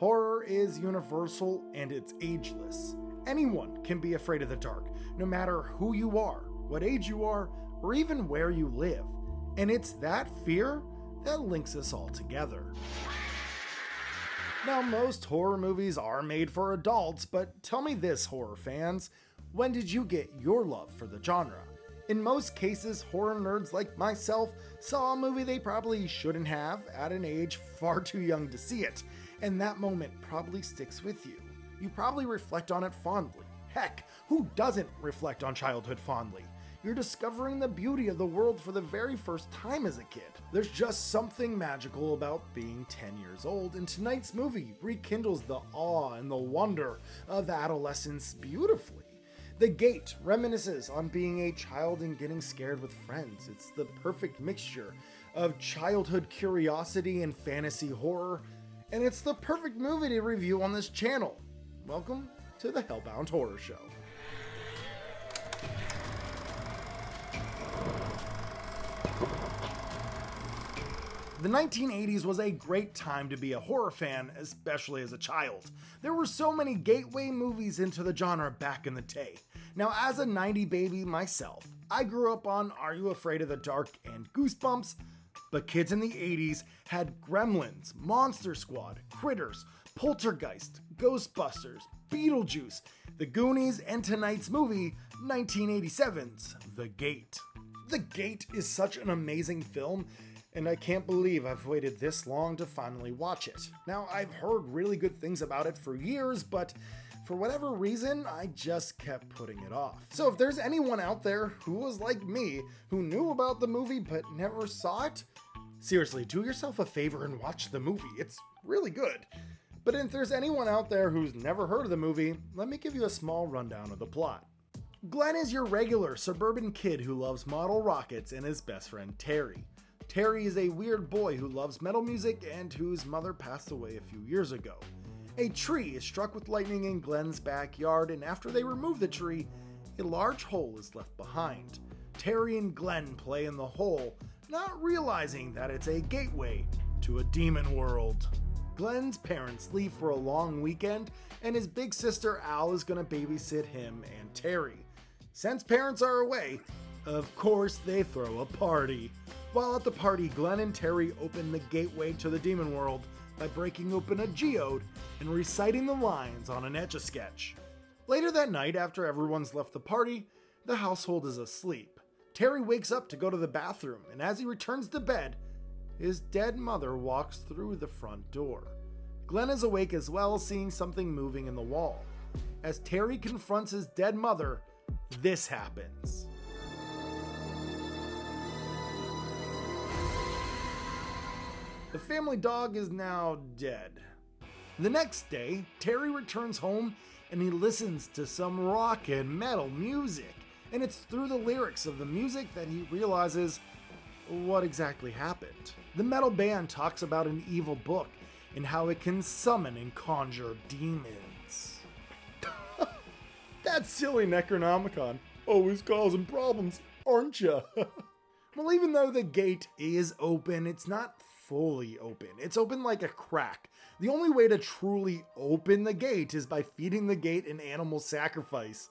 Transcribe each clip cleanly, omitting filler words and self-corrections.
Horror is universal and it's ageless. Anyone can be afraid of the dark, no matter who you are, what age you are, or even where you live. And it's that fear that links us all together. Now, most horror movies are made for adults, but tell me this, horror fans, when did you get your love for the genre? In most cases, horror nerds like myself saw a movie they probably shouldn't have at an age far too young to see it, and that moment probably sticks with you. You probably reflect on it fondly. Heck, who doesn't reflect on childhood fondly? You're discovering the beauty of the world for the very first time as a kid. There's just something magical about being 10 years old, and tonight's movie rekindles the awe and the wonder of adolescence beautifully. The Gate reminisces on being a child and getting scared with friends. It's the perfect mixture of childhood curiosity and fantasy horror, and it's the perfect movie to review on this channel. Welcome to the HellBound Horror Show. The 1980s was a great time to be a horror fan, especially as a child. There were so many gateway movies into the genre back in the day. Now, as a 90s baby myself, I grew up on Are You Afraid of the Dark and Goosebumps, but kids in the 80s had Gremlins, Monster Squad, Critters, Poltergeist, Ghostbusters, Beetlejuice, The Goonies, and tonight's movie, 1987's The Gate. The Gate is such an amazing film, and I can't believe I've waited this long to finally watch it. Now, I've heard really good things about it for years, but for whatever reason, I just kept putting it off. So if there's anyone out there who was like me, who knew about the movie but never saw it, seriously, do yourself a favor and watch the movie. It's really good. But if there's anyone out there who's never heard of the movie, let me give you a small rundown of the plot. Glenn is your regular suburban kid who loves model rockets and his best friend Terry. Terry is a weird boy who loves metal music and whose mother passed away a few years ago. A tree is struck with lightning in Glenn's backyard, and after they remove the tree, a large hole is left behind. Terry and Glenn play in the hole, not realizing that it's a gateway to a demon world. Glenn's parents leave for a long weekend, and his big sister Al is gonna babysit him and Terry. Since parents are away, of course they throw a party. While at the party, Glenn and Terry open the gateway to the demon world by breaking open a geode and reciting the lines on an Etch-a-Sketch. Later that night, after everyone's left the party, the household is asleep. Terry wakes up to go to the bathroom, and as he returns to bed, his dead mother walks through the front door. Glenn is awake as well, seeing something moving in the wall. As Terry confronts his dead mother, this happens. The family dog is now dead. The next day, Terry returns home and he listens to some rock and metal music. And it's through the lyrics of the music that he realizes what exactly happened. The metal band talks about an evil book and how it can summon and conjure demons. That silly Necronomicon. Always causing problems, aren't ya? Well, even though the gate is open, it's not fully open. It's open like a crack. The only way to truly open the gate is by feeding the gate an animal sacrifice.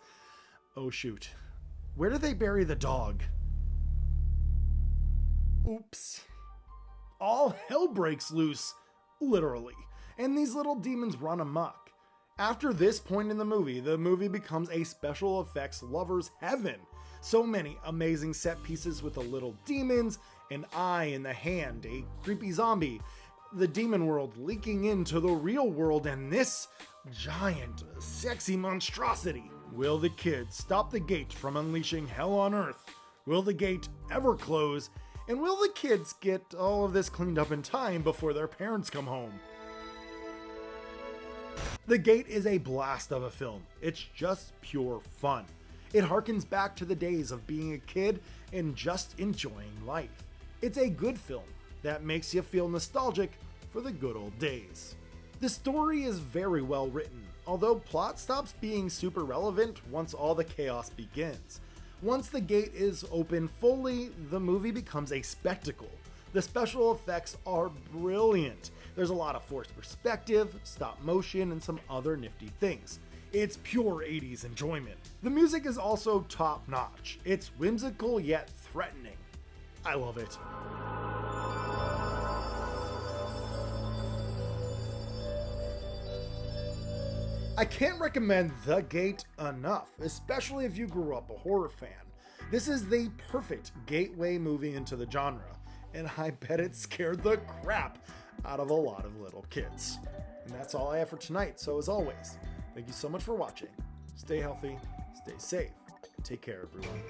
Oh shoot. Where do they bury the dog? Oops. All hell breaks loose, literally, and these little demons run amok. After this point in the movie becomes a special effects lover's heaven. So many amazing set pieces with the little demons, an eye in the hand, a creepy zombie, the demon world leaking into the real world, and this giant, sexy monstrosity. Will the kids stop the gate from unleashing hell on earth? Will the gate ever close? And will the kids get all of this cleaned up in time before their parents come home? The Gate is a blast of a film. It's just pure fun. It harkens back to the days of being a kid and just enjoying life. It's a good film that makes you feel nostalgic for the good old days. The story is very well written, although plot stops being super relevant once all the chaos begins. Once the gate is open fully, the movie becomes a spectacle. The special effects are brilliant. There's a lot of forced perspective, stop motion, and some other nifty things. It's pure 80s enjoyment. The music is also top notch. It's whimsical yet threatening. I love it. I can't recommend The Gate enough, especially if you grew up a horror fan. This is the perfect gateway movie into the genre, and I bet it scared the crap out of a lot of little kids. And that's all I have for tonight, so as always, thank you so much for watching. Stay healthy, stay safe, and take care, everyone.